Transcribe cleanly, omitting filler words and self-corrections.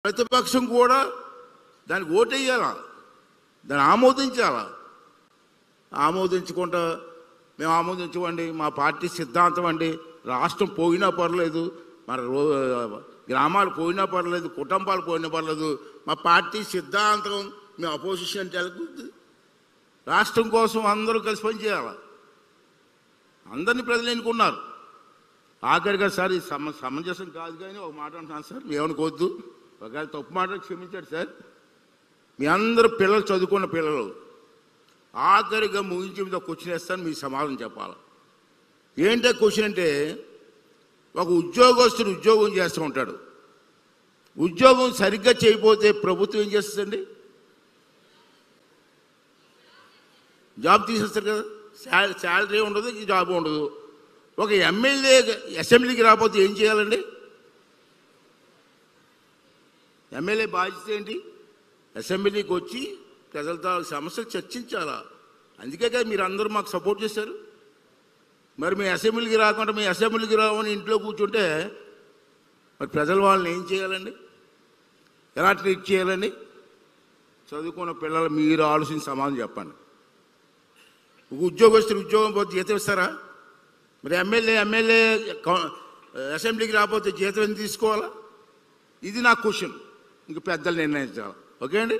ప్రతిపక్షం కూడా దానికి ఓటేయాలా, దాన్ని ఆమోదించాలా. ఆమోదించకుండా మేము ఆమోదించమండి, మా పార్టీ సిద్ధాంతం అండి, రాష్ట్రం పోయినా పర్లేదు, మన గ్రామాలు పోయినా పర్లేదు, కుటుంబాలు పోయినా పర్లేదు, మా పార్టీ సిద్ధాంతం, మేము అపోజిషన్ అంటే వెళ్ళకూడదు. రాష్ట్రం కోసం అందరూ కలిసి పనిచేయాలి. అందరినీ ప్రజలు ఎన్నుకున్నారు. ఆఖరిగా సార్ ఇది సమంజసం కాదు, కానీ ఒక మాట అంటున్నాను సార్, ఏమనుకోవద్దు, ఒకవేళ తప్పు మాట క్షమించాడు సార్. మీ అందరూ పిల్లలు, చదువుకున్న పిల్లలు, ఆఖరిగా ముగించి మీద క్వశ్చన్ వేస్తాను, మీ సమాధానం చెప్పాలి. ఏంటో క్వశ్చన్ అంటే, ఒక ఉద్యోగస్తుడు ఉద్యోగం చేస్తూ ఉంటాడు, ఉద్యోగం సరిగ్గా చేయకపోతే ప్రభుత్వం ఏం చేస్తుందండి? జాబ్ తీసేస్తారు కదా, శాలరీ ఉండదు, జాబ్ ఉండదు. ఒక ఎమ్మెల్యే అసెంబ్లీకి రాకపోతే ఏం చేయాలండి? ఎమ్మెల్యే బాధ్యత ఏంటి? అసెంబ్లీకి వచ్చి ప్రజలతో సమస్యలు చర్చించాలా. అందుకే కదా మీరు అందరూ మాకు సపోర్ట్ చేశారు. మరి మీ అసెంబ్లీకి రాకుండా మీ అసెంబ్లీకి రావని ఇంట్లో కూర్చుంటే మరి ప్రజలు వాళ్ళని ఏం చేయాలండి? ఎలా ట్రీట్ చేయాలండి? చదువుకున్న పిల్లలు మీరు ఆలోచించి సమాధానం చెప్పండి. ఉద్యోగస్తులు ఉద్యోగం పోతే జీతం ఇస్తారా? మరి ఎమ్మెల్యే అసెంబ్లీకి రాకపోతే జీతం ఎందుకు తీసుకోవాలా? ఇది నా క్వశ్చన్. ఇంక పెద్దలు నిర్ణయించాలి. ఓకే అండి.